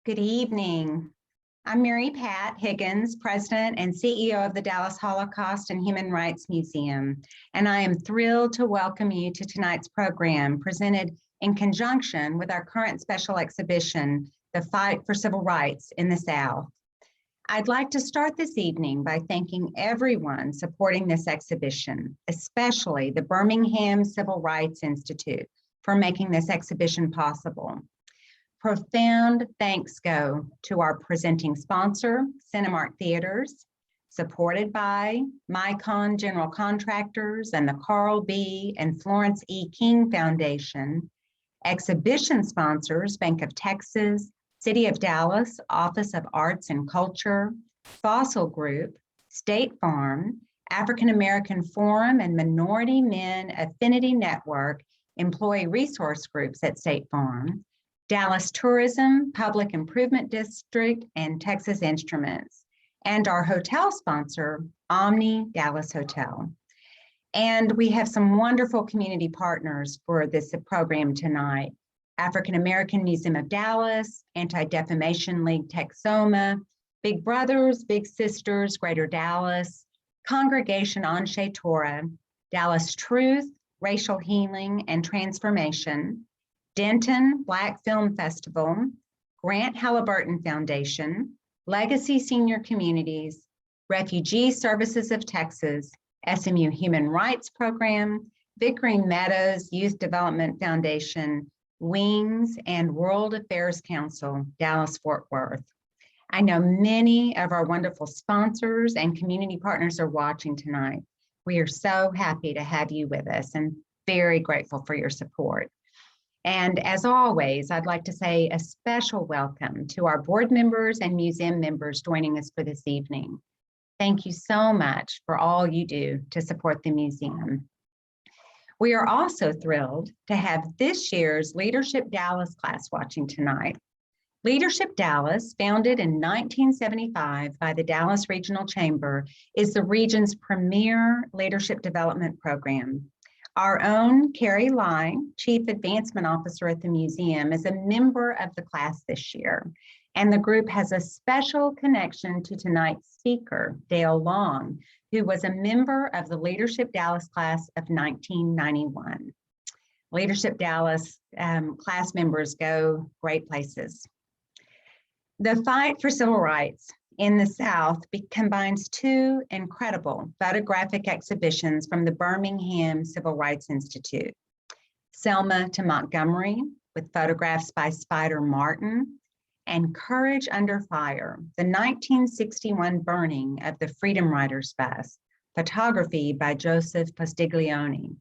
Good evening. I'm Mary Pat Higgins, President and CEO of the Dallas Holocaust and Human Rights Museum, and I am thrilled to welcome you to tonight's program presented in conjunction with our current special exhibition, The Fight for Civil Rights in the South. I'd like to start this evening by thanking everyone supporting this exhibition, especially the Birmingham Civil Rights Institute, for making this exhibition possible. Profound thanks go to our presenting sponsor, Cinemark Theaters, supported by Mycon General Contractors and the Carl B. and Florence E. King Foundation, exhibition sponsors, Bank of Texas, City of Dallas, Office of Arts and Culture, Fossil Group, State Farm, African American Forum and Minority Men Affinity Network, Employee Resource Groups at State Farm, Dallas Tourism, Public Improvement District, and Texas Instruments, and our hotel sponsor, Omni Dallas Hotel. And we have some wonderful community partners for this program tonight. African American Museum of Dallas, Anti-Defamation League Texoma, Big Brothers, Big Sisters, Greater Dallas, Congregation Anshe Torah, Dallas Truth, Racial Healing and Transformation, Denton Black Film Festival, Grant Halliburton Foundation, Legacy Senior Communities, Refugee Services of Texas, SMU Human Rights Program, Vickering Meadows Youth Development Foundation, Wings, and World Affairs Council, Dallas-Fort Worth. I know many of our wonderful sponsors and community partners are watching tonight. We are so happy to have you with us and very grateful for your support. And as always, I'd like to say a special welcome to our board members and museum members joining us for this evening. Thank you so much for all you do to support the museum. We are also thrilled to have this year's Leadership Dallas class watching tonight. Leadership Dallas, founded in 1975 by the Dallas Regional Chamber, is the region's premier leadership development program. Our own Carrie Lai, Chief Advancement Officer at the museum, is a member of the class this year, and the group has a special connection to tonight's speaker, Dale Long, who was a member of the Leadership Dallas class of 1991. Leadership Dallas class members go great places. The fight for civil rights in the South combines two incredible photographic exhibitions from the Birmingham Civil Rights Institute. Selma to Montgomery, with photographs by Spider Martin, and Courage Under Fire, the 1961 burning of the Freedom Riders bus, photography by Joseph Postiglione.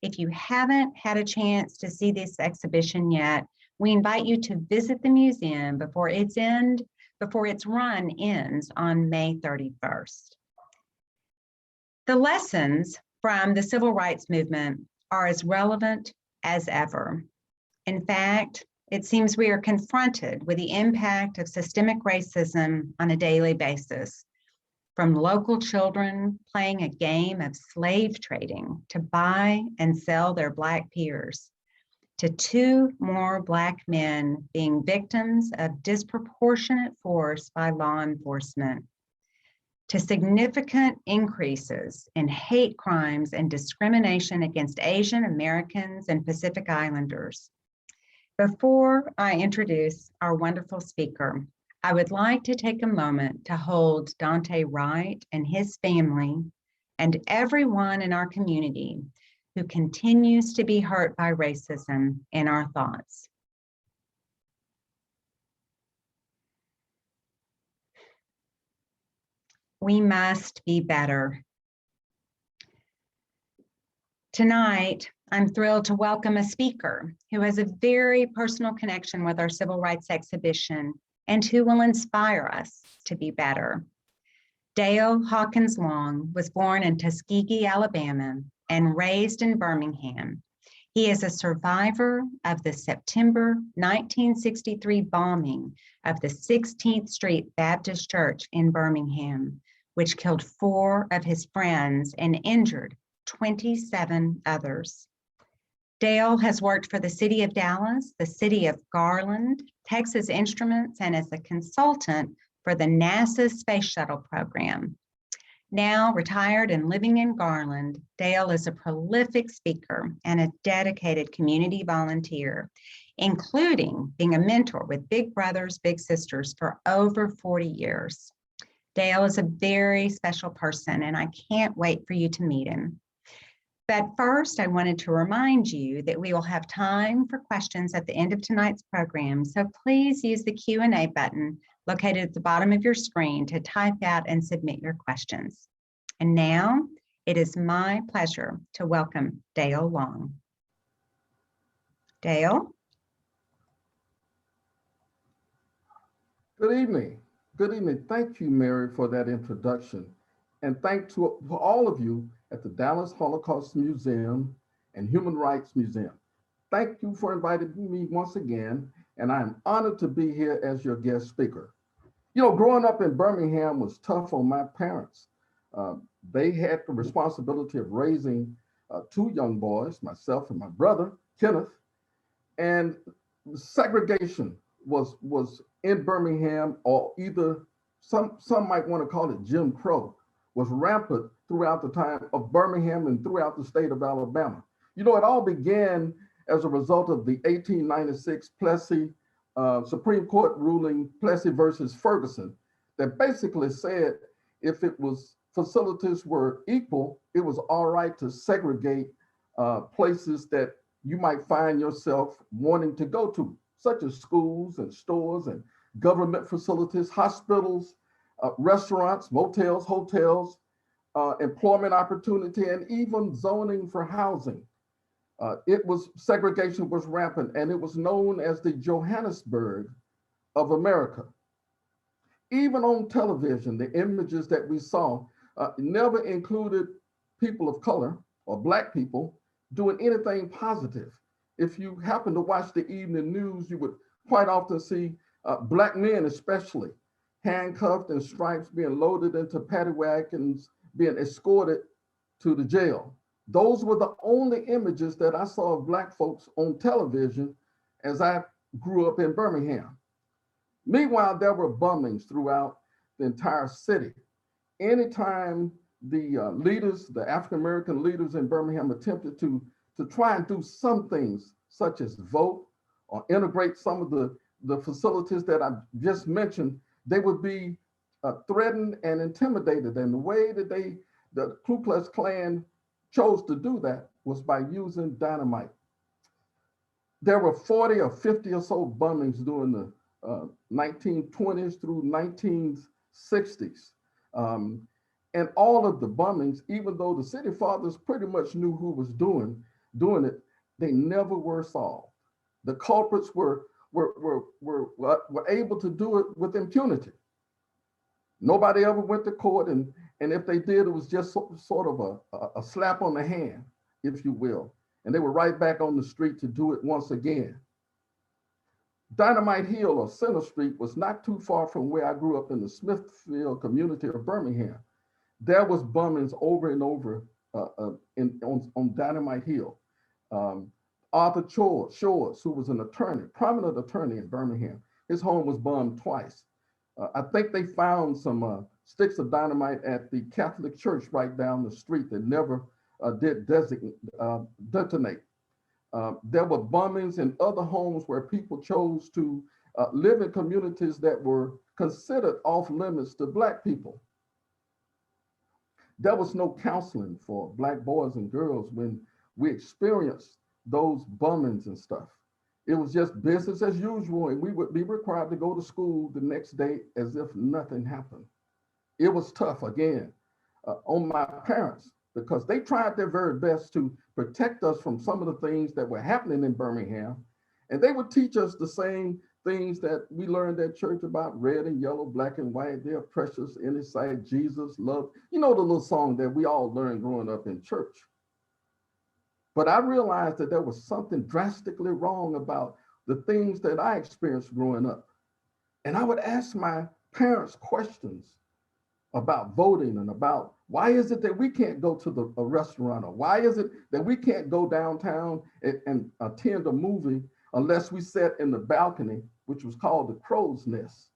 If you haven't had a chance to see this exhibition yet, we invite you to visit the museum before its run ends on May 31st. The lessons from the civil rights movement are as relevant as ever. In fact, it seems we are confronted with the impact of systemic racism on a daily basis, from local children playing a game of slave trading to buy and sell their Black peers, to 2 more Black men being victims of disproportionate force by law enforcement, to significant increases in hate crimes and discrimination against Asian Americans and Pacific Islanders. Before I introduce our wonderful speaker, I would like to take a moment to hold Dante Wright and his family and everyone in our community who continues to be hurt by racism in our thoughts. We must be better. Tonight, I'm thrilled to welcome a speaker who has a very personal connection with our civil rights exhibition and who will inspire us to be better. Dale Hawkins-Long was born in Tuskegee, Alabama, and raised in Birmingham. He is a survivor of the September 1963 bombing of the 16th Street Baptist Church in Birmingham, which killed 4 of his friends and injured 27 others. Dale has worked for the City of Dallas, the City of Garland, Texas Instruments, and as a consultant for the NASA Space Shuttle program. Now retired and living in Garland, Dale is a prolific speaker and a dedicated community volunteer, including being a mentor with Big Brothers Big Sisters for over 40 years. Dale is a very special person, and I can't wait for you to meet him. But first, I wanted to remind you that we will have time for questions at the end of tonight's program, so please use the Q&A button located at the bottom of your screen to type out and submit your questions. And now, it is my pleasure to welcome Dale Long. Dale? Good evening. Good evening. Thank you, Mary, for that introduction. And thank to all of you at the Dallas Holocaust Museum and Human Rights Museum. Thank you for inviting me once again, and I'm honored to be here as your guest speaker. You know, growing up in Birmingham was tough on my parents. They had the responsibility of raising two young boys, myself and my brother, Kenneth, and segregation was in Birmingham, or either some might want to call it Jim Crow, was rampant throughout the time of Birmingham and throughout the state of Alabama. You know, it all began as a result of the 1896 Plessy Supreme Court ruling, Plessy versus Ferguson, that basically said if it was facilities were equal, it was all right to segregate places that you might find yourself wanting to go to, such as schools and stores and government facilities, hospitals, restaurants, motels, hotels, employment opportunity, and even zoning for housing. Segregation was rampant, and it was known as the Johannesburg of America. Even on television, the images that we saw never included people of color or Black people doing anything positive. If you happen to watch the evening news, you would quite often see Black men especially handcuffed and stripes being loaded into paddy wagons, being escorted to the jail. Those were the only images that I saw of Black folks on television as I grew up in Birmingham. Meanwhile, there were bombings throughout the entire city. Anytime the leaders, the African-American leaders in Birmingham attempted to try and do some things, such as vote or integrate some of the facilities that I just mentioned, they would be threatened and intimidated. And the way that the Ku Klux Klan chose to do that was by using dynamite. There were 40 or 50 or so bombings during the 1920s through 1960s. And all of the bombings, even though the city fathers pretty much knew who was doing it, they never were solved. The culprits were able to do it with impunity. Nobody ever went to court, and if they did, it was just sort of a slap on the hand, if you will. And they were right back on the street to do it once again. Dynamite Hill, or Center Street, was not too far from where I grew up in the Smithfield community of Birmingham. There was bombings over and over on Dynamite Hill. Arthur Shores, who was an attorney, prominent attorney in Birmingham, his home was bombed twice. I think they found some sticks of dynamite at the Catholic church right down the street that never did detonate. There were bombings in other homes where people chose to live in communities that were considered off limits to Black people. There was no counseling for Black boys and girls when we experienced those bombings and stuff. It was just business as usual, and we would be required to go to school the next day as if nothing happened. It was tough, again, on my parents, because they tried their very best to protect us from some of the things that were happening in Birmingham. And they would teach us the same things that we learned at church about red and yellow, black and white. They are precious in His sight, Jesus, love. You know the little song that we all learned growing up in church. But I realized that there was something drastically wrong about the things that I experienced growing up. And I would ask my parents questions about voting and about why is it that we can't go to a restaurant, or why is it that we can't go downtown and attend a movie unless we sat in the balcony, which was called the crow's nest.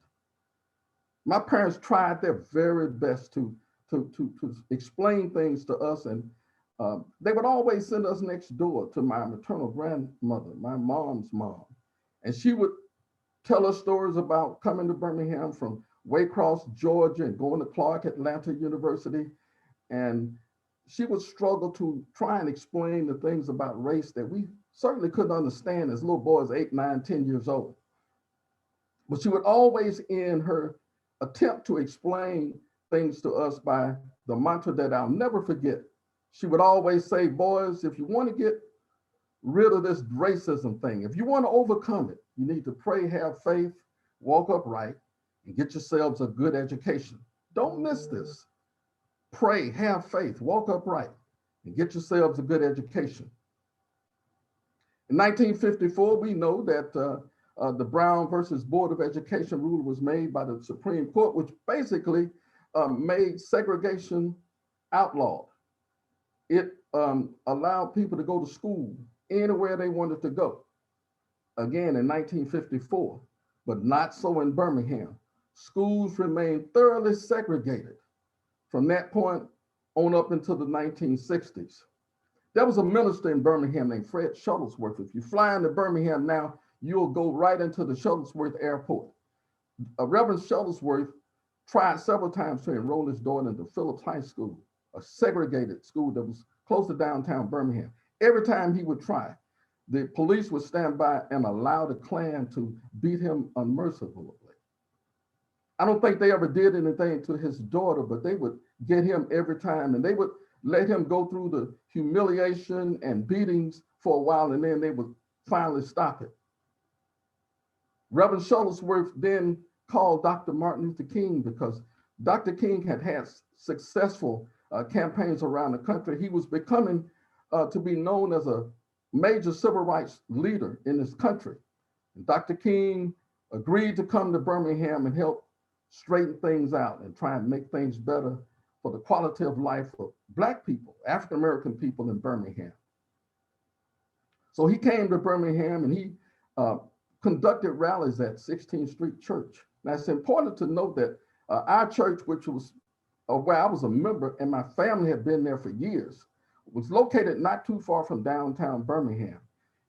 My parents tried their very best to explain things to us, and they would always send us next door to my maternal grandmother, my mom's mom, and she would tell us stories about coming to Birmingham from Waycross, Georgia, and going to Clark Atlanta University. And she would struggle to try and explain the things about race that we certainly couldn't understand as little boys, 8, 9, 10 years old. But she would always end her attempt to explain things to us by the mantra that I'll never forget. She would always say, boys, if you want to get rid of this racism thing, if you want to overcome it, you need to pray, have faith, walk upright, and get yourselves a good education. Don't miss this. Pray, have faith, walk upright, and get yourselves a good education. In 1954, we know that the Brown versus Board of Education rule was made by the Supreme Court, which basically made segregation outlawed. It allowed people to go to school anywhere they wanted to go. Again, in 1954, but not so in Birmingham. Schools remained thoroughly segregated from that point on up until the 1960s. There was a minister in Birmingham named Fred Shuttlesworth. If you fly into Birmingham now, you'll go right into the Shuttlesworth Airport. Reverend Shuttlesworth tried several times to enroll his daughter into Phillips High School, a segregated school that was close to downtown Birmingham. Every time he would try, the police would stand by and allow the Klan to beat him unmercifully. I don't think they ever did anything to his daughter, but they would get him every time, and they would let him go through the humiliation and beatings for a while, and then they would finally stop it. Reverend Shuttlesworth then called Dr. Martin Luther King because Dr. King had had successful campaigns around the country. He was becoming to be known as a major civil rights leader in this country. And Dr. King agreed to come to Birmingham and help straighten things out and try and make things better for the quality of life of Black people, African-American people in Birmingham. So he came to Birmingham and he conducted rallies at 16th Street Church. Now it's important to note that our church, which was where I was a member and my family had been there for years, was located not too far from downtown Birmingham.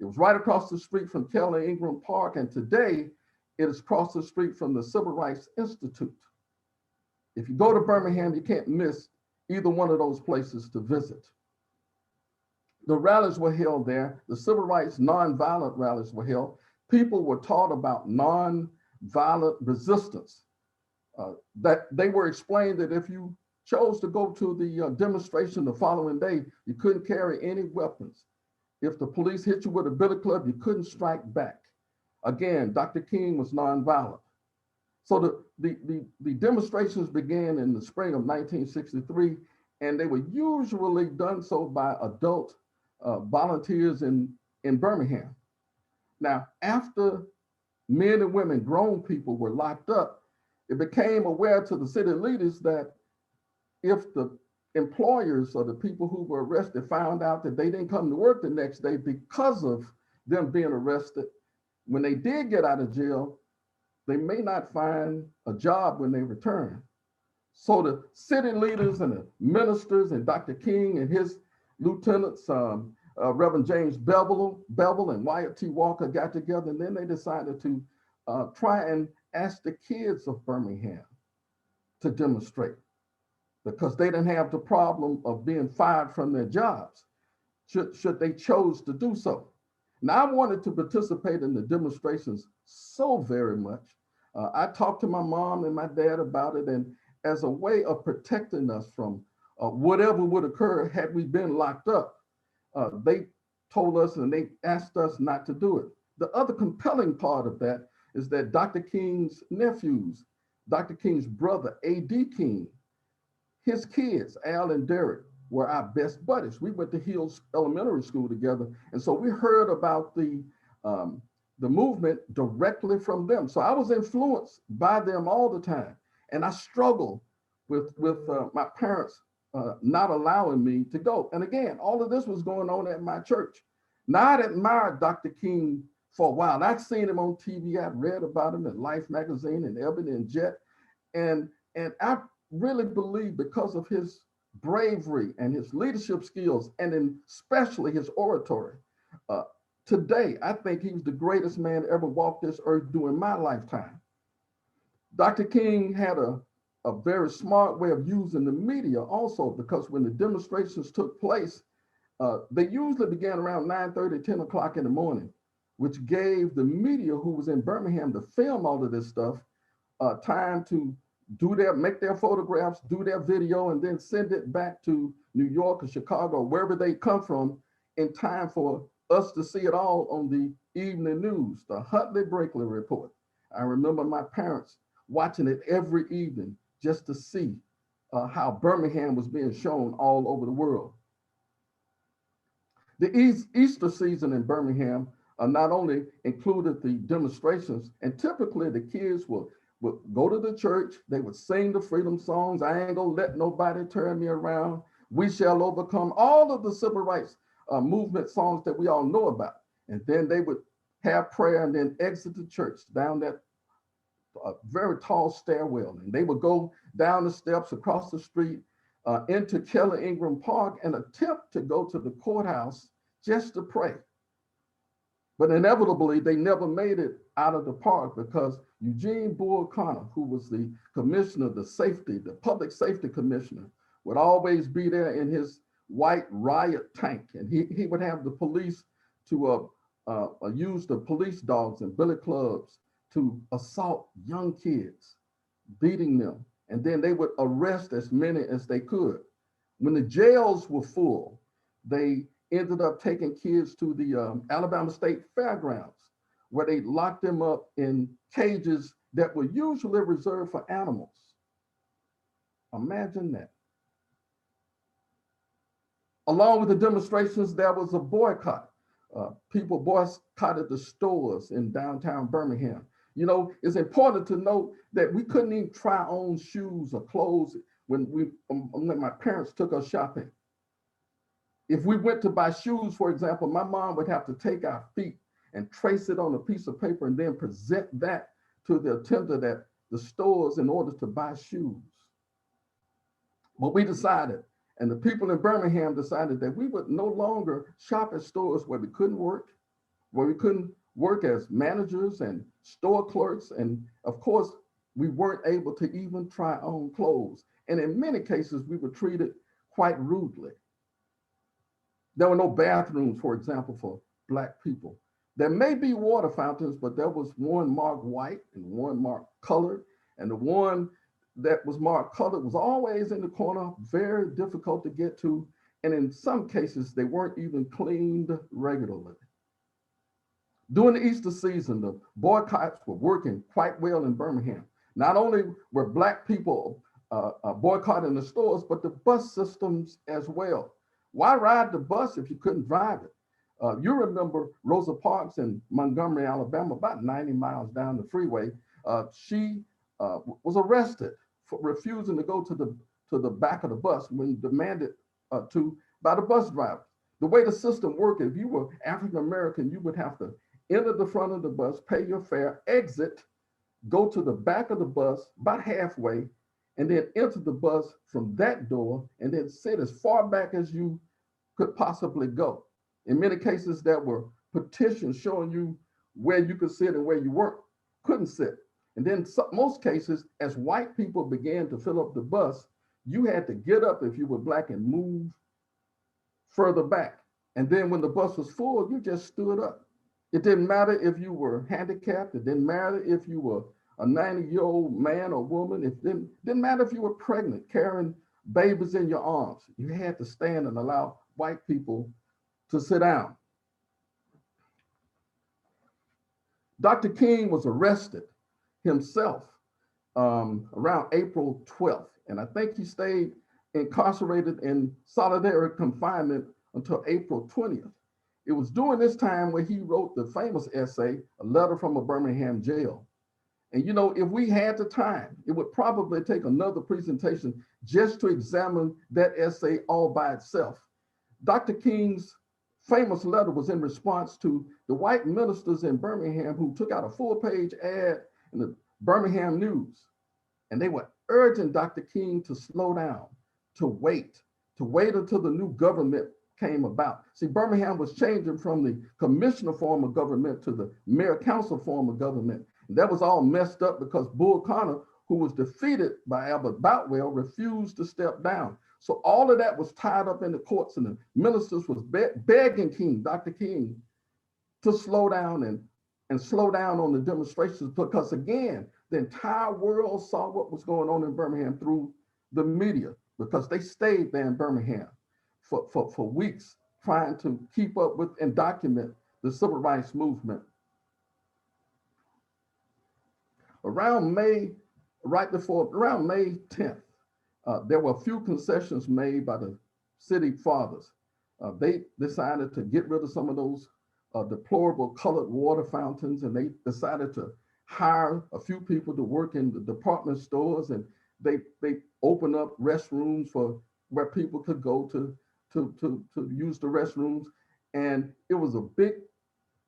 It was right across the street from Keller Ingram Park, and today it is across the street from the Civil Rights Institute. If you go to Birmingham, you can't miss either one of those places to visit. The rallies were held there. The civil rights nonviolent rallies were held. People were taught about nonviolent resistance. That they were explained that if you chose to go to the demonstration the following day, you couldn't carry any weapons. If the police hit you with a billy club, you couldn't strike back. Again, Dr. King was nonviolent. So the demonstrations began in the spring of 1963, and they were usually done so by adult volunteers in Birmingham. Now, after men and women, grown people, were locked up, it became aware to the city leaders that if the employers or the people who were arrested found out that they didn't come to work the next day because of them being arrested, when they did get out of jail, they may not find a job when they return. So the city leaders and the ministers and Dr. King and his lieutenants, Reverend James Bevel and Wyatt T. Walker got together, and then they decided to try and ask the kids of Birmingham to demonstrate, because they didn't have the problem of being fired from their jobs should they chose to do so. Now, I wanted to participate in the demonstrations so very much. I talked to my mom and my dad about it, and as a way of protecting us from whatever would occur had we been locked up, they told us and they asked us not to do it. The other compelling part of that is that Dr. King's nephews, Dr. King's brother, A.D. King, his kids, Al and Derek, were our best buddies. We went to Hills Elementary School together, and so we heard about the movement directly from them. So I was influenced by them all the time, and I struggled with my parents not allowing me to go. And again, all of this was going on at my church. Now, I'd admired Dr. King for a while. I'd seen him on TV. I'd read about him in Life magazine and Ebony and Jet. And I really believe because of his bravery and his leadership skills, and especially his oratory, today, I think he was the greatest man to ever walk this earth during my lifetime. Dr. King had a very smart way of using the media also, because when the demonstrations took place, they usually began around 9:30, 10 o'clock in the morning, which gave the media who was in Birmingham to film all of this stuff time to make their photographs, do their video, and then send it back to New York or Chicago, wherever they come from, in time for us to see it all on the evening news, the Huntley Brinkley Report. I remember my parents watching it every evening just to see how Birmingham was being shown all over the world. The Easter season in Birmingham not only included the demonstrations, and typically the kids would go to the church, they would sing the freedom songs, I ain't gonna let nobody turn me around, we shall overcome, all of the civil rights movement songs that we all know about. And then they would have prayer and then exit the church down that very tall stairwell. And they would go down the steps across the street into Keller Ingram Park and attempt to go to the courthouse just to pray. But inevitably, they never made it out of the park because Eugene Bull Connor, who was the commissioner of the public safety commissioner, would always be there in his white riot tank. And he would have the police to use the police dogs and billy clubs to assault young kids, beating them. And then they would arrest as many as they could. When the jails were full, they ended up taking kids to the Alabama State Fairgrounds, where they locked them up in cages that were usually reserved for animals. Imagine that. Along with the demonstrations, there was a boycott. People boycotted the stores in downtown Birmingham. You know, it's important to note that we couldn't even try on shoes or clothes when my parents took us shopping. If we went to buy shoes, for example, my mom would have to take our feet and trace it on a piece of paper and then present that to the attendant at the stores in order to buy shoes. But we decided, and the people in Birmingham decided, that we would no longer shop at stores where we couldn't work as managers and store clerks. And of course, we weren't able to even try on clothes. And in many cases, we were treated quite rudely. There were no bathrooms, for example, for Black people. There may be water fountains, but there was one marked white and one marked colored. And the one that was marked colored was always in the corner, very difficult to get to. And in some cases, they weren't even cleaned regularly. During the Easter season, the boycotts were working quite well in Birmingham. Not only were Black people boycotting the stores, but the bus systems as well. Why ride the bus if you couldn't drive it? You remember Rosa Parks in Montgomery, Alabama, about 90 miles down the freeway. She was arrested for refusing to go to the back of the bus when demanded to by the bus driver. The way the system worked, if you were African American, you would have to enter the front of the bus, pay your fare, exit, go to the back of the bus about halfway, and then enter the bus from that door, and then sit as far back as you could possibly go. In many cases, there were petitions showing you where you could sit and where you couldn't sit. And then most cases, as white people began to fill up the bus, you had to get up if you were Black and move further back. And then when the bus was full, you just stood up. It didn't matter if you were handicapped. It didn't matter if you were a 90-year-old man or woman. It didn't matter if you were pregnant, carrying babies in your arms. You had to stand and allow white people to sit down. Dr. King was arrested himself around April 12th. And I think he stayed incarcerated in solitary confinement until April 20th. It was during this time where he wrote the famous essay, A Letter from a Birmingham Jail. And if we had the time, it would probably take another presentation just to examine that essay all by itself. Dr. King's famous letter was in response to the white ministers in Birmingham who took out a full-page ad in the Birmingham News. And they were urging Dr. King to slow down, to wait until the new government came about. See, Birmingham was changing from the commissioner form of government to the mayor council form of government. And that was all messed up because Bull Connor, who was defeated by Albert Boutwell, refused to step down. So all of that was tied up in the courts, and the ministers was begging Dr. King, to slow down and slow down on the demonstrations, because again, the entire world saw what was going on in Birmingham through the media, because they stayed there in Birmingham for weeks trying to keep up with and document the civil rights movement. Around May 10th, there were a few concessions made by the city fathers. They decided to get rid of some of those deplorable colored water fountains, and they decided to hire a few people to work in the department stores, and they opened up restrooms for where people could go to use the restrooms. And it was a big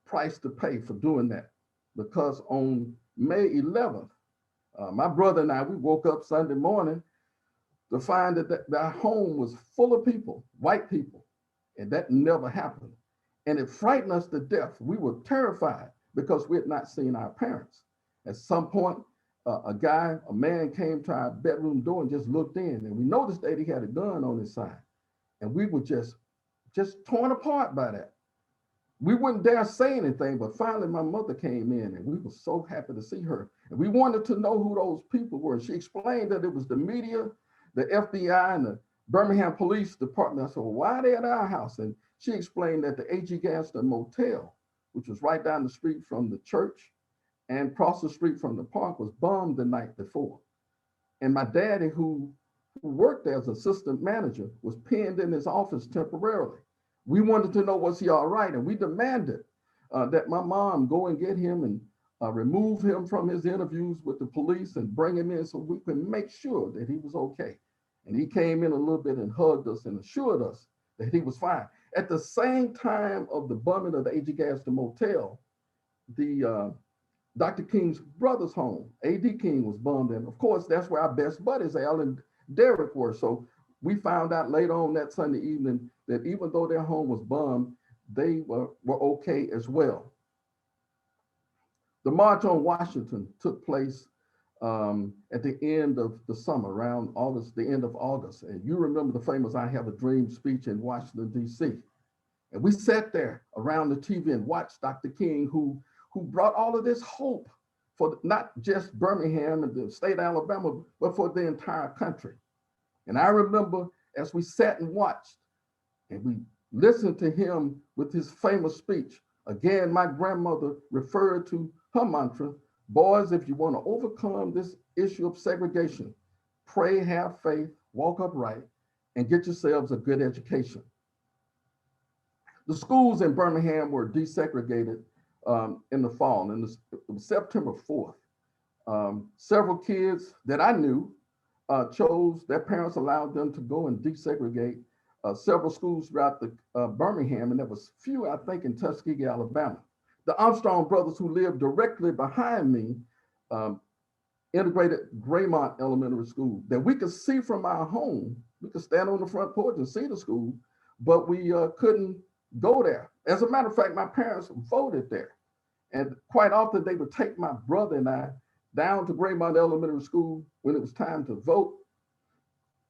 price to pay for doing that, because on May 11th, my brother and I, we woke up Sunday morning to find that our home was full of people, white people, and that never happened. And it frightened us to death. We were terrified because we had not seen our parents. At some point, a man came to our bedroom door and just looked in, and we noticed that he had a gun on his side. And we were just torn apart by that. We wouldn't dare say anything, but finally my mother came in, and we were so happy to see her. And we wanted to know who those people were. She explained that it was the media, the FBI, and the Birmingham Police Department. I said, well, why are they at our house? And she explained that the A.G. Gaston Motel, which was right down the street from the church and across the street from the park, was bombed the night before. And my daddy, who worked as assistant manager, was pinned in his office temporarily. We wanted to know, was he all right? And we demanded that my mom go and get him and remove him from his interviews with the police and bring him in so we could make sure that he was okay. And he came in a little bit and hugged us and assured us that he was fine. At the same time of the bombing of the A.G. Gaston Motel, the Dr. King's brother's home, A.D. King, was bombed. And of course, that's where our best buddies, Al and Derek, were. So we found out later on that Sunday evening that even though their home was bombed, they were okay as well. The March on Washington took place at the end of the summer, around August, the end of August. And you remember the famous I Have a Dream speech in Washington, D.C. And we sat there around the TV and watched Dr. King, who brought all of this hope for not just Birmingham and the state of Alabama, but for the entire country. And I remember as we sat and watched and we listened to him with his famous speech, again, my grandmother referred to her mantra, boys, if you want to overcome this issue of segregation, pray, have faith, walk upright, and get yourselves a good education. The schools in Birmingham were desegregated in the fall, and it was September 4th. Several kids that I knew chose, their parents allowed them to go and desegregate several schools throughout the Birmingham, and there was few, I think, in Tuskegee, Alabama. The Armstrong brothers, who lived directly behind me, integrated Graymont Elementary School that we could see from our home. We could stand on the front porch and see the school, but we couldn't go there. As a matter of fact, my parents voted there. And quite often they would take my brother and I down to Graymont Elementary School when it was time to vote.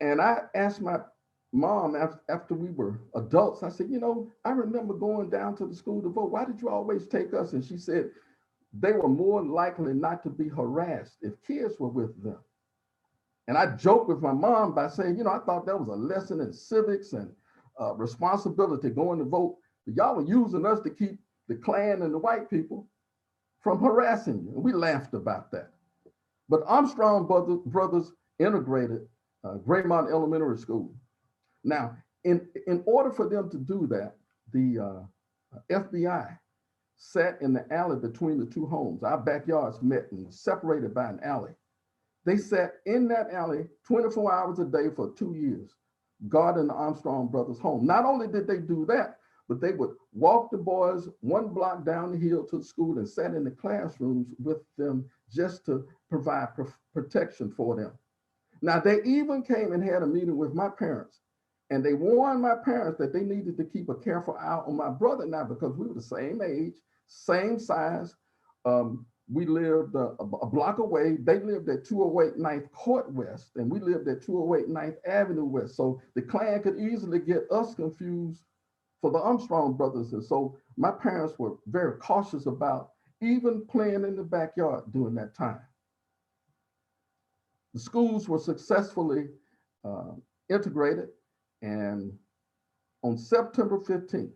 And I asked my mom after we were adults, I said, I remember going down to the school to vote. Why did you always take us? And she said, they were more likely not to be harassed if kids were with them. And I joked with my mom by saying, I thought that was a lesson in civics and responsibility going to vote. But y'all were using us to keep the Klan and the white people from harassing you. And we laughed about that. But Armstrong brothers integrated Graymont Elementary School. Now, in order for them to do that, the FBI sat in the alley between the two homes. Our backyards met and separated by an alley. They sat in that alley 24 hours a day for 2 years, guarding the Armstrong brothers' home. Not only did they do that, but they would walk the boys 1 block down the hill to the school and sat in the classrooms with them just to provide protection for them. Now, they even came and had a meeting with my parents, and they warned my parents that they needed to keep a careful eye on my brother and I because we were the same age, same size. We lived a block away. They lived at 208 9th Court West, and we lived at 208 9th Avenue West. So the Klan could easily get us confused for the Armstrong brothers. And so my parents were very cautious about even playing in the backyard during that time. The schools were successfully integrated, and on September 15th,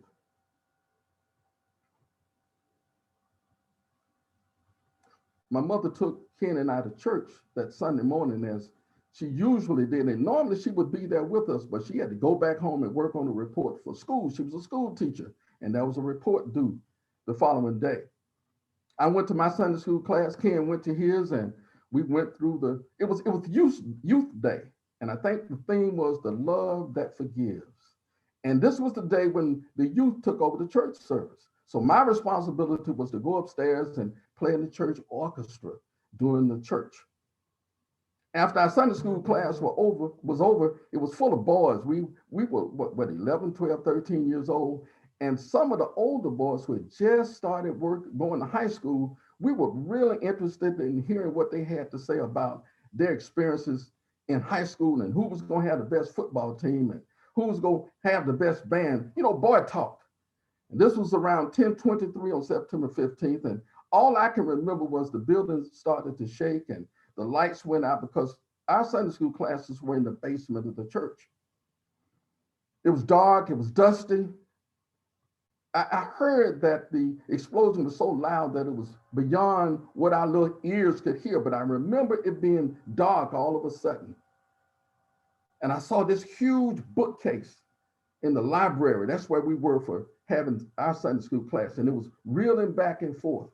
my mother took Ken and I to church that Sunday morning as she usually did. And normally she would be there with us, but she had to go back home and work on a report for school. She was a school teacher, and there was a report due the following day. I went to my Sunday school class, Ken went to his, and we went through it was youth day. And I think the theme was the love that forgives. And this was the day when the youth took over the church service. So my responsibility was to go upstairs and play in the church orchestra during the church. After our Sunday school class was over, it was full of boys. We were, what, 11, 12, 13 years old. And some of the older boys who had just started going to high school, we were really interested in hearing what they had to say about their experiences in high school and who was going to have the best football team and who was going to have the best band, boy talk. And this was around 10:23 on September 15th. And all I can remember was the building started to shake and the lights went out because our Sunday school classes were in the basement of the church. It was dark, it was dusty. I heard that the explosion was so loud that it was beyond what our little ears could hear, but I remember it being dark all of a sudden. And I saw this huge bookcase in the library. That's where we were for having our Sunday school class. And it was reeling back and forth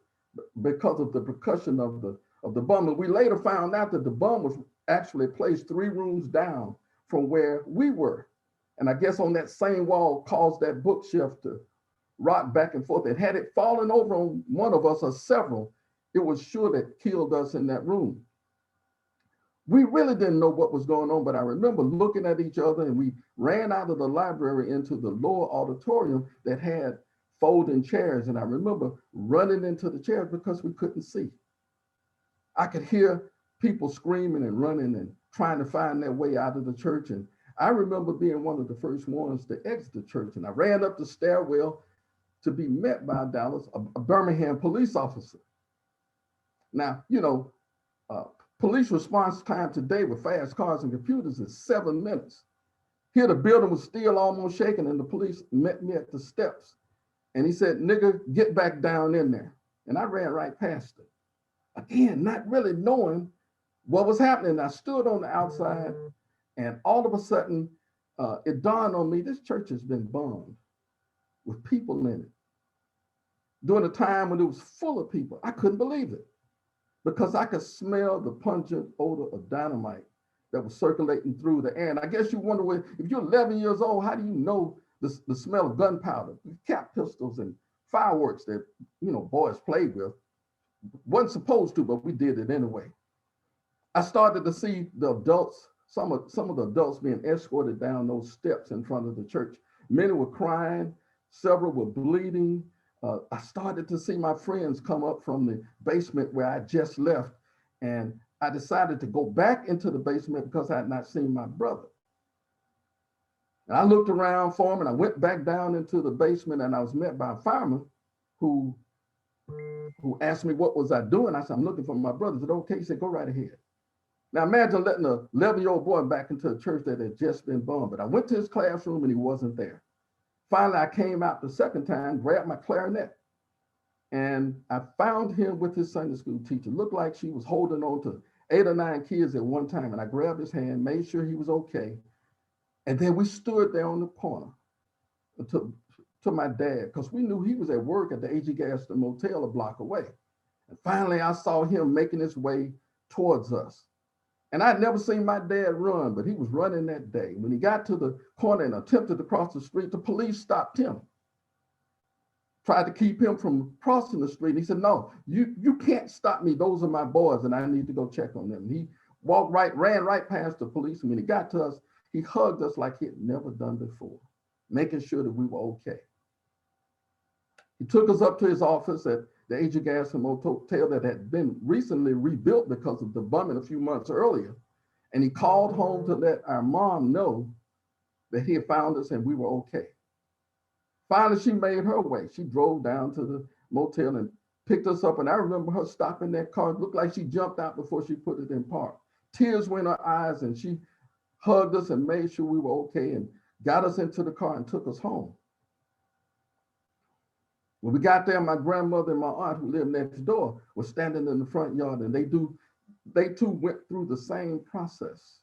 because of the percussion of the bomb. And we later found out that the bomb was actually placed 3 rooms down from where we were. And I guess on that same wall caused that bookshelf to rock back and forth. And had it fallen over on one of us or several, it was sure that killed us in that room. We really didn't know what was going on, but I remember looking at each other and we ran out of the library into the lower auditorium that had folding chairs. And I remember running into the chairs because we couldn't see. I could hear people screaming and running and trying to find their way out of the church. And I remember being one of the first ones to exit the church. And I ran up the stairwell to be met by a Birmingham police officer. Now, police response time today with fast cars and computers is 7 minutes. Here, the building was still almost shaking, and the police met me at the steps. And he said, "Nigga, get back down in there." And I ran right past it. Again, not really knowing what was happening. I stood on the outside, and all of a sudden, it dawned on me, this church has been bombed with people in it. During a time when it was full of people, I couldn't believe it because I could smell the pungent odor of dynamite that was circulating through the air. And I guess you wonder, if you're 11 years old, how do you know the smell of gunpowder, cap pistols, and fireworks that boys played with? Wasn't supposed to, but we did it anyway. I started to see the adults, some of the adults being escorted down those steps in front of the church. Many were crying, several were bleeding. I started to see my friends come up from the basement where I just left, and I decided to go back into the basement because I had not seen my brother. And I looked around for him, and I went back down into the basement, and I was met by a fireman who asked me what was I doing. I said, "I'm looking for my brother." He said, "Okay." He said, "Go right ahead." Now imagine letting a 11-year-old boy back into a church that had just been bombed. But I went to his classroom and he wasn't there. Finally, I came out the second time, grabbed my clarinet, and I found him with his Sunday school teacher. Looked like she was holding on to 8 or 9 kids at one time. And I grabbed his hand, made sure he was okay. And then we stood there on the corner until to my dad because we knew he was at work at the AG Gaston Motel a block away. And finally, I saw him making his way towards us. And I'd never seen my dad run, but he was running that day. When he got to the corner and attempted to cross the street, the police stopped him, tried to keep him from crossing the street. And he said, no, you can't stop me. Those are my boys, and I need to go check on them. And he ran right past the police. And when he got to us, he hugged us like he had never done before, making sure that we were okay. He took us up to his office at the AG Gaston Motel that had been recently rebuilt because of the bombing a few months earlier. And he called home to let our mom know that he had found us and we were okay. Finally, she made her way. She drove down to the motel and picked us up. And I remember her stopping that car. It looked like she jumped out before she put it in park. Tears were in her eyes, and she hugged us and made sure we were okay and got us into the car and took us home. When we got there, my grandmother and my aunt, who lived next door, were standing in the front yard, and they too went through the same process.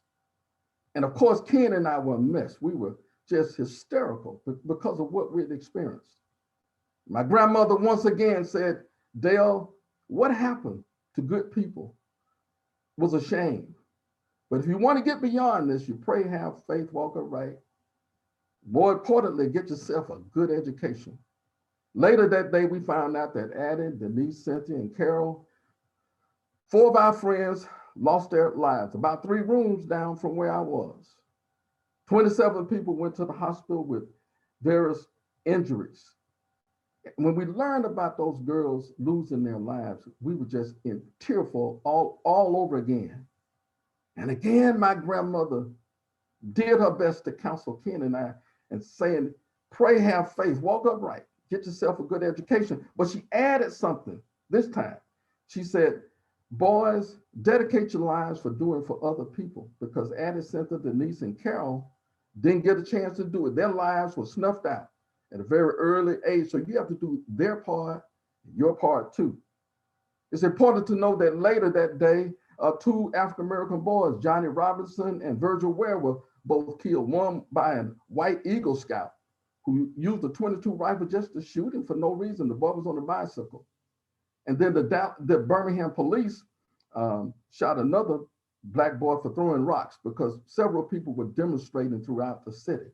And of course, Ken and I were a mess. We were just hysterical because of what we'd experienced. My grandmother once again said, Dale, what happened to good people was a shame. But if you want to get beyond this, you pray, have faith, walk upright. More importantly, get yourself a good education. Later that day, we found out that Addie, Denise, Cynthia, and Carol, 4 of our friends, lost their lives about 3 rooms down from where I was. 27 people went to the hospital with various injuries. When we learned about those girls losing their lives, we were just tearful all over again. And again, my grandmother did her best to counsel Ken and I and saying, pray, have faith, walk upright, get yourself a good education. But she added something this time. She said, boys, dedicate your lives for doing for other people, because Addie, Cynthia, Denise, and Carol didn't get a chance to do it. Their lives were snuffed out at a very early age. So you have to do their part, your part too. It's important to know that later that day, 2 African-American boys, Johnny Robinson and Virgil Ware, were both killed, one by a white Eagle Scout who used a .22 rifle just to shoot him for no reason. The boy was on a bicycle. And then the Birmingham police shot another Black boy for throwing rocks because several people were demonstrating throughout the city.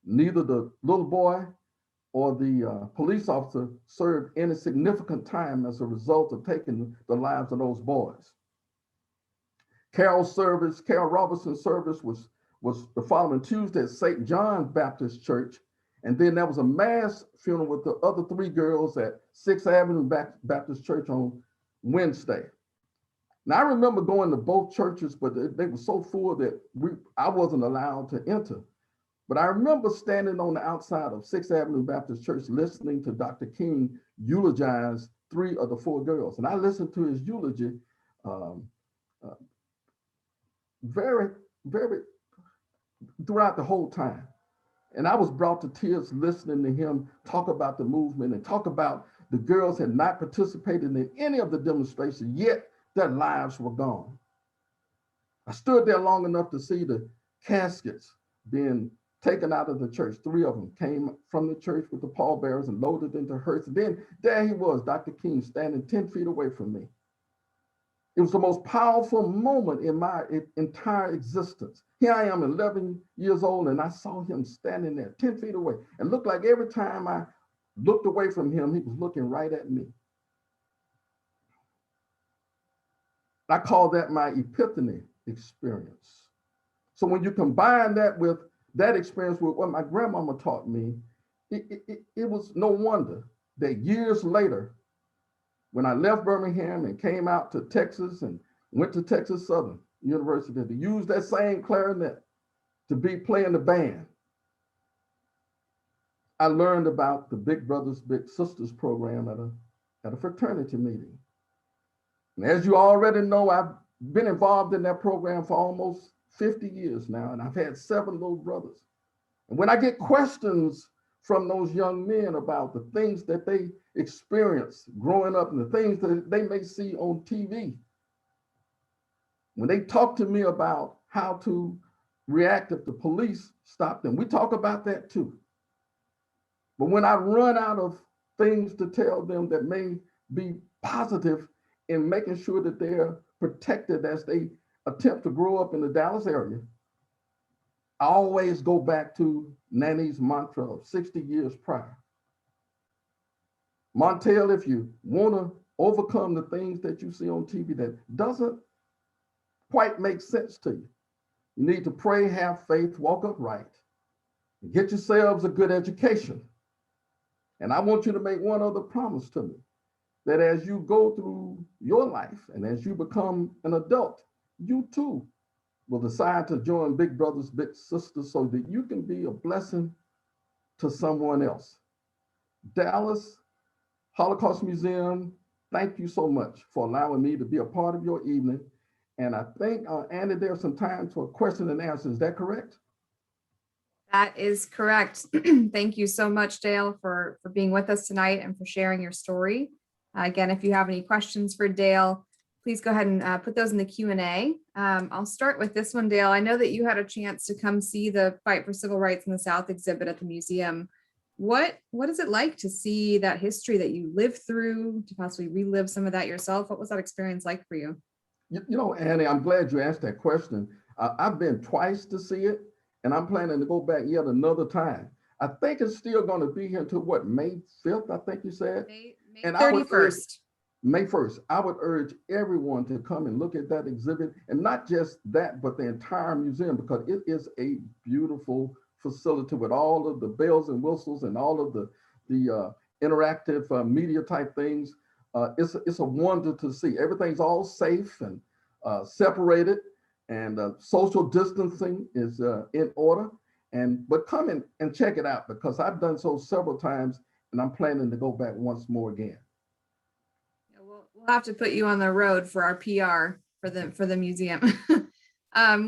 Neither the little boy or the police officer served any significant time as a result of taking the lives of those boys. Carol Robinson's service was the following Tuesday at St. John's Baptist Church. And then there was a mass funeral with the other 3 girls at 6th Avenue Baptist Church on Wednesday. Now, I remember going to both churches, but they were so full that I wasn't allowed to enter. But I remember standing on the outside of 6th Avenue Baptist Church listening to Dr. King eulogize 3 of the 4 girls. And I listened to his eulogy very, very throughout the whole time. And I was brought to tears listening to him talk about the movement and talk about the girls had not participated in any of the demonstrations, yet their lives were gone. I stood there long enough to see the caskets being taken out of the church. 3 of them came from the church with the pallbearers and loaded into hearse. And then there he was, Dr. King, standing 10 feet away from me. It was the most powerful moment in my entire existence. Here I am, 11 years old, and I saw him standing there 10 feet away. And looked like every time I looked away from him, he was looking right at me. I call that my epiphany experience. So when you combine that with that experience with what my grandmama taught me, it was no wonder that years later, when I left Birmingham and came out to Texas and went to Texas Southern University to use that same clarinet to be playing the band, I learned about the Big Brothers Big Sisters program at a fraternity meeting. And as you already know, I've been involved in that program for almost 50 years now, and I've had 7 little brothers. And when I get questions from those young men about the things that they experienced growing up and the things that they may see on TV, when they talk to me about how to react if the police stop them, we talk about that too. But when I run out of things to tell them that may be positive in making sure that they're protected as they attempt to grow up in the Dallas area, I always go back to Nanny's mantra of 60 years prior. Montel, if you want to overcome the things that you see on TV that doesn't quite make sense to you, you need to pray, have faith, walk upright, and get yourselves a good education. And I want you to make one other promise to me, that as you go through your life and as you become an adult, you too will decide to join big brothers, big sisters, so that you can be a blessing to someone else. Dallas Holocaust Museum, thank you so much for allowing me to be a part of your evening. And I think, Andy, there's some time for question and answer. Is that correct? That is correct. Thank you so much, Dale, for being with us tonight and for sharing your story. Again, if you have any questions for Dale, please go ahead and put those in the Q&A. I'll start with this one, Dale. I know that you had a chance to come see the Fight for Civil Rights in the South exhibit at the museum. What is it like to see that history that you lived through, to possibly relive some of that yourself? What was that experience like for you? You know, Annie, I'm glad you asked that question. I've been twice to see it, and I'm planning to go back yet another time. I think it's still going to be here until what, May 5th, I think you said? May And 31st. May 1st. I would urge everyone to come and look at that exhibit, and not just that, but the entire museum, because it is a beautiful facility with all of the bells and whistles and all of the interactive media type things. It's a wonder to see. Everything's all safe and separated, and social distancing is in order. But come in and check it out, because I've done so several times, and I'm planning to go back once more again. Yeah, we'll have to put you on the road for our PR for the museum.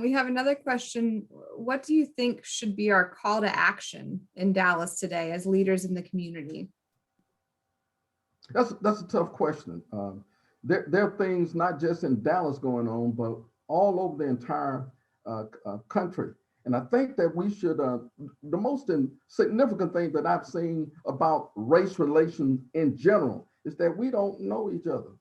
We have another question. What do you think should be our call to action in Dallas today as leaders in the community? That's a tough question. There are things not just in Dallas going on, but all over the entire country. And I think that we should, the most significant thing that I've seen about race relations in general is that we don't know each other.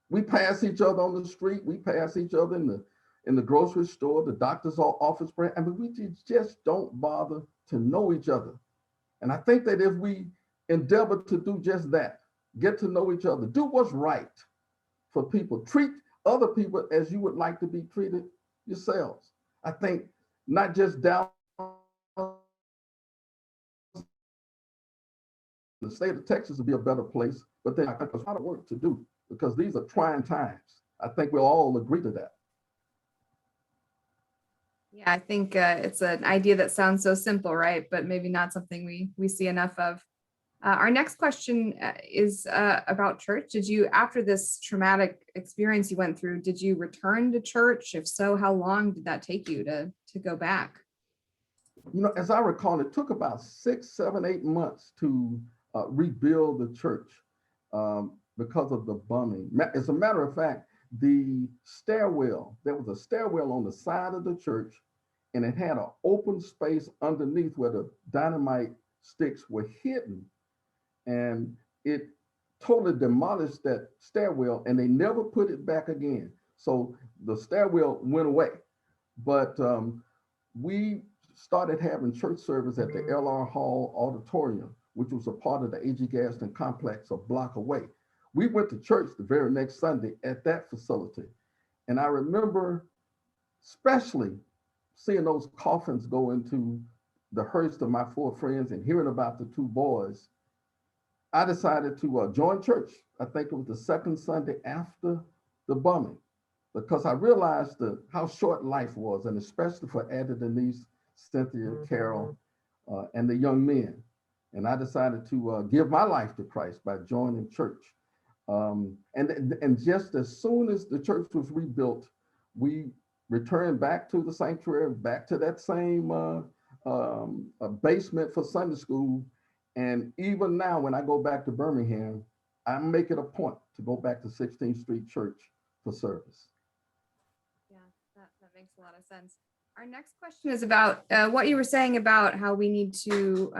We pass each other on the street. We pass each other in the grocery store, the doctor's office. I mean, we just don't bother to know each other. And I think that if we endeavor to do just that, get to know each other, do what's right for people, treat other people as you would like to be treated yourselves. I think not just Dallas, the state of Texas would be a better place, but there's a lot of work to do, because these are trying times. I think we'll all agree to that. Yeah, I think it's an idea that sounds so simple, right? But maybe not something we see enough of. Our next question is about church. Did you, after this traumatic experience you went through, did you return to church? If so, how long did that take you to go back? You know, as I recall, it took about 6, 7, 8 months to rebuild the church because of the bombing. As a matter of fact, the stairwell, there was a stairwell on the side of the church, and it had an open space underneath where the dynamite sticks were hidden. And it totally demolished that stairwell, and they never put it back again. So the stairwell went away. But we started having church service at the L.R. Hall Auditorium, which was a part of the A.G. Gaston complex a block away. We went to church the very next Sunday at that facility. And I remember especially seeing those coffins go into the hearse of my 4 friends and hearing about the 2 boys. I decided to join church. I think it was the second Sunday after the bombing, because I realized how short life was, and especially for Addie, Denise, Cynthia, Carol, and the young men. And I decided to give my life to Christ by joining church. And just as soon as the church was rebuilt, we returned back to the sanctuary, back to that same basement for Sunday school. And even now, when I go back to Birmingham, I make it a point to go back to 16th Street Church for service. Yeah, that makes a lot of sense. Our next question is about what you were saying about how we need to,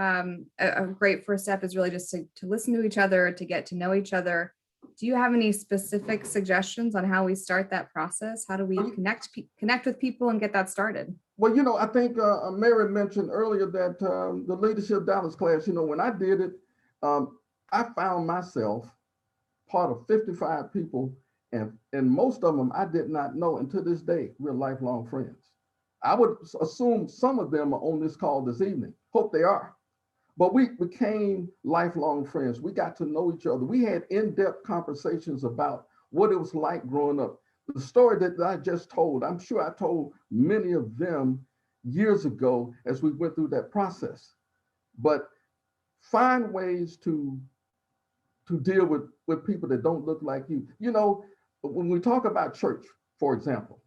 a great first step is really just to listen to each other, to get to know each other. Do you have any specific suggestions on how we start that process? How do we connect with people and get that started? Well, I think Mary mentioned earlier that the Leadership Dallas class, when I did it, I found myself part of 55 people, and most of them I did not know, and to this day, we're lifelong friends. I would assume some of them are on this call this evening. Hope they are. But we became lifelong friends. We got to know each other. We had in-depth conversations about what it was like growing up. The story that I just told, I'm sure I told many of them years ago as we went through that process. But find ways to deal with people that don't look like you. When we talk about church, for example,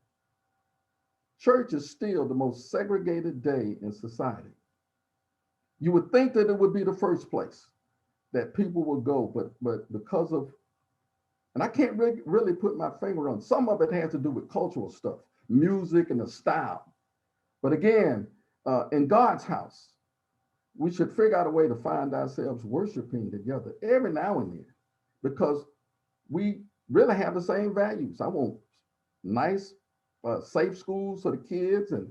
church is still the most segregated day in society. You would think that it would be the first place that people would go, but because of, and I can't really put my finger on, some of it has to do with cultural stuff, music and the style. But again, in God's house, we should figure out a way to find ourselves worshiping together every now and then, because we really have the same values. I want nice, safe schools for the kids, and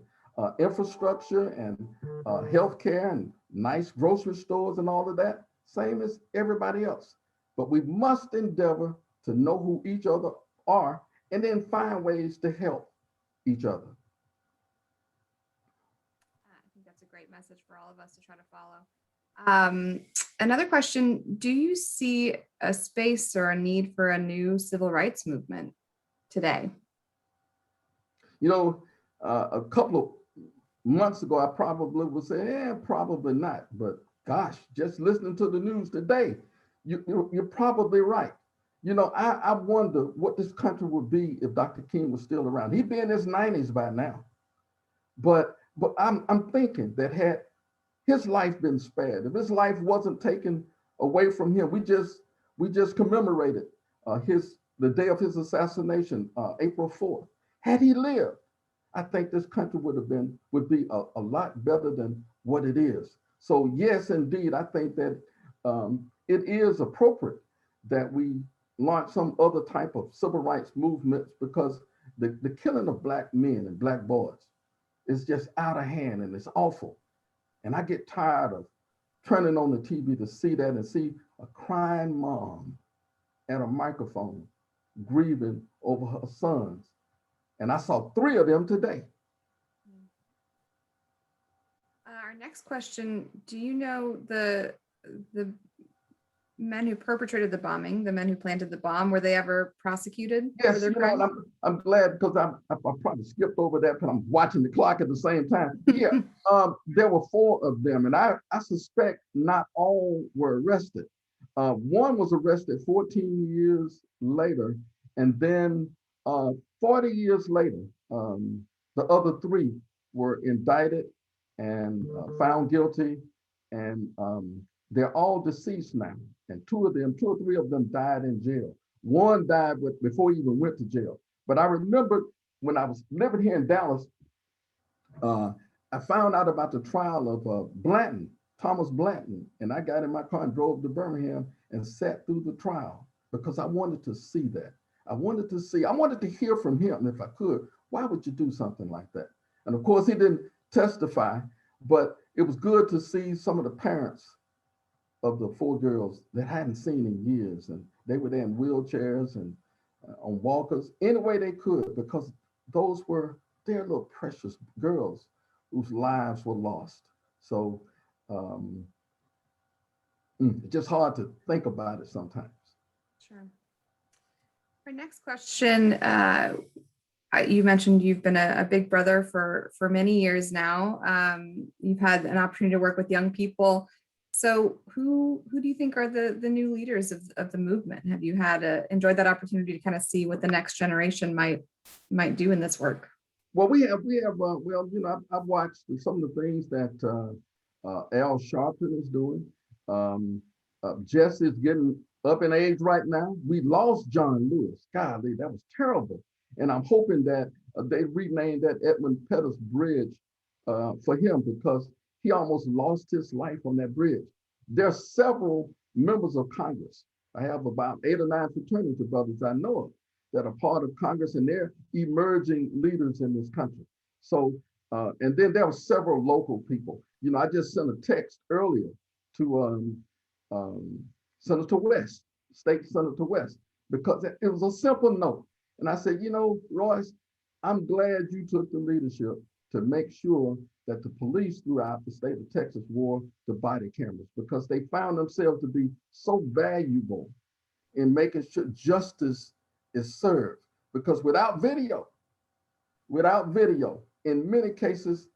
infrastructure, and healthcare, and nice grocery stores and all of that, same as everybody else. But we must endeavor to know who each other are and then find ways to help each other. I think that's a great message for all of us to try to follow. Another question, do you see a space or a need for a new civil rights movement today? A couple of months ago, I probably would say, probably not. But gosh, just listening to the news today, you're probably right. I wonder what this country would be if Dr. King was still around. He'd be in his 90s by now. But I'm thinking that had his life been spared, if his life wasn't taken away from him, we just commemorated the day of his assassination, April 4th. Had he lived, I think this country would be a lot better than what it is. So yes, indeed, I think that it is appropriate that we launch some other type of civil rights movements, because the killing of Black men and Black boys is just out of hand, and it's awful. And I get tired of turning on the TV to see that and see a crying mom at a microphone grieving over her sons. And I saw 3 of them today. Our next question, do you know the men who perpetrated the bombing, the men who planted the bomb, were they ever prosecuted? Yes, I'm glad, because I probably skipped over that, but I'm watching the clock at the same time. Yeah, there were 4 of them, and I suspect not all were arrested. One was arrested 14 years later, and then 40 years later, the other 3 were indicted and found guilty, and they're all deceased now. And 2 or 3 of them died in jail. One died before he even went to jail. But I remember when I was living here in Dallas, I found out about the trial of Blanton, Thomas Blanton, and I got in my car and drove to Birmingham and sat through the trial, because I wanted to see that. I wanted to hear from him if I could. Why would you do something like that? And of course, he didn't testify, but it was good to see some of the parents of the 4 girls that I hadn't seen in years, and they were there in wheelchairs and on walkers, any way they could, because those were their little precious girls whose lives were lost. So it's just hard to think about it sometimes. Sure. Our next question, you mentioned you've been a big brother for many years now. You've had an opportunity to work with young people. So who do you think are the new leaders of the movement? Have you enjoyed that opportunity to kind of see what the next generation might do in this work? Well, I've watched some of the things that Al Sharpton is doing. Jess is getting up in age right now. We lost John Lewis. Golly, that was terrible. And I'm hoping that They renamed that Edmund Pettus Bridge for him because he almost lost his life on that bridge. There are several members of Congress. I have about 8 or 9 fraternity brothers I know of that are part of Congress, and they're emerging leaders in this country. So, and then there were several local people. You know, I just sent a text earlier to Senator West, State Senator West, because it was a simple note. And I said, you know, Royce, I'm glad you took the leadership to make sure that the police throughout the state of Texas wore the body cameras because they found themselves to be so valuable in making sure justice is served. Because without video, in many cases,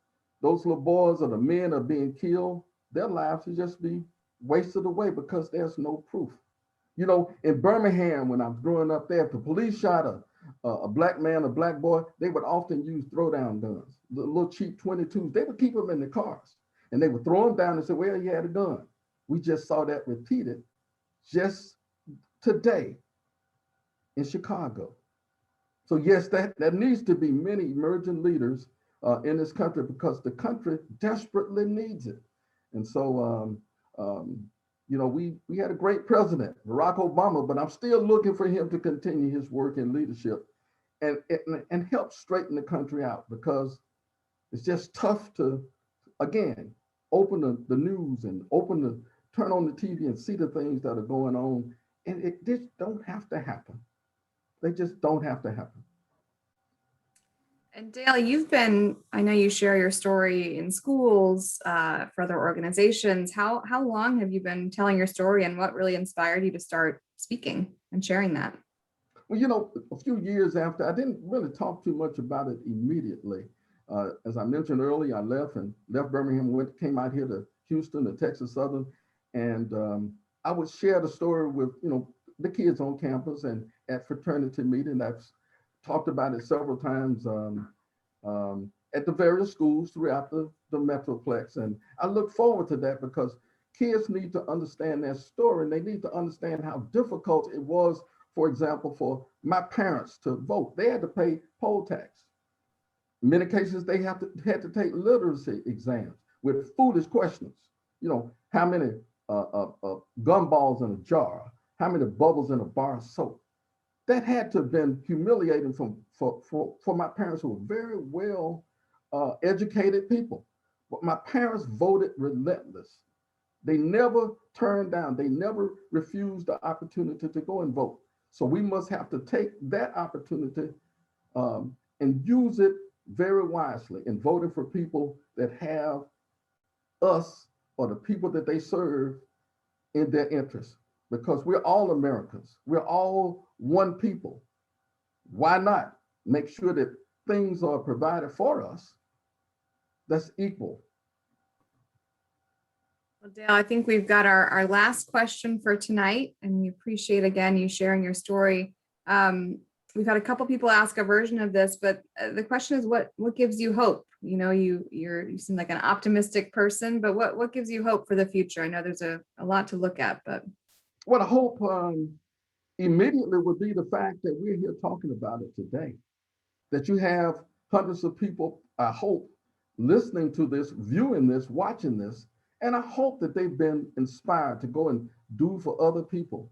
those little boys or the men are being killed, their lives will just be wasted away because there's no proof. You know, in Birmingham, when I was growing up there, if the police shot a black man, a black boy, they would often use throwdown guns, the little cheap 22s. They would keep them in the cars and they would throw them down and say, well, he had a gun. We just saw that repeated just today in Chicago. So yes, that needs to be many emerging leaders in this country because the country desperately needs it. And so, you know, we had a great president, Barack Obama, but I'm still looking for him to continue his work in leadership and help straighten the country out because it's just tough to, again, open the news and turn on the TV and see the things that are going on. And it just don't have to happen. They just don't have to happen. And Dale, I know you share your story in schools, for other organizations. How long have you been telling your story and what really inspired you to start speaking and sharing that? Well, you know, a few years after, I didn't really talk too much about it immediately. As I mentioned earlier, I left Birmingham, came out here to Houston, to Texas Southern, and I would share the story with, you know, the kids on campus and at fraternity meeting. I've talked about it several times at the various schools throughout the Metroplex. And I look forward to that because kids need to understand their story and they need to understand how difficult it was, for example, for my parents to vote. They had to pay poll tax. In many cases, they had to take literacy exams with foolish questions. You know, how many gumballs in a jar? How many bubbles in a bar of soap? That had to have been humiliating for my parents, who were very well educated people. But my parents voted relentless. They never turned down, they never refused the opportunity to go and vote. So we must have to take that opportunity and use it very wisely in voting for people that have us or the people that they serve in their interests. Because we're all Americans. We're all one people. Why not make sure that things are provided for us that's equal? Well, Dale, I think we've got our last question for tonight, and we appreciate, again, you sharing your story. We've had a couple people ask a version of this, but the question is, what gives you hope? You know, you seem like an optimistic person, but what gives you hope for the future? I know there's a lot to look at, but. What I hope immediately would be the fact that we're here talking about it today, that you have hundreds of people, I hope, listening to this, viewing this, watching this, and I hope that they've been inspired to go and do for other people.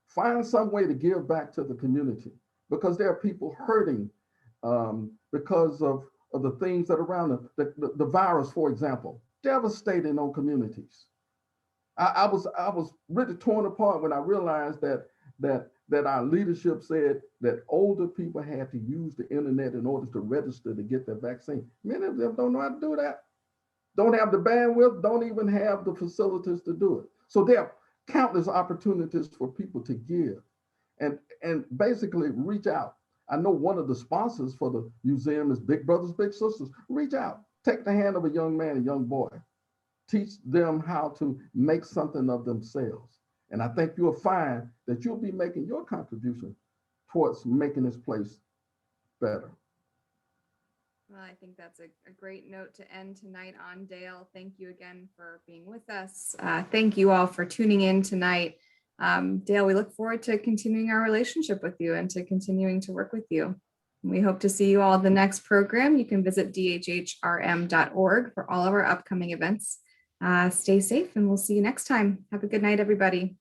Find some way to give back to the community because there are people hurting because of the things that are around them. The virus, for example, devastating on communities. I was really torn apart when I realized that our leadership said that older people had to use the internet in order to register to get their vaccine. Many of them don't know how to do that. Don't have the bandwidth, don't even have the facilities to do it. So there are countless opportunities for people to give and basically reach out. I know one of the sponsors for the museum is Big Brothers Big Sisters. Reach out, take the hand of a young man, a young boy. Teach them how to make something of themselves. And I think you'll find that you'll be making your contribution towards making this place better. Well, I think that's a great note to end tonight on, Dale. Thank you again for being with us. Thank you all for tuning in tonight. Dale, we look forward to continuing our relationship with you and to continuing to work with you. We hope to see you all at the next program. You can visit dhhrm.org for all of our upcoming events. Stay safe and we'll see you next time. Have a good night, everybody.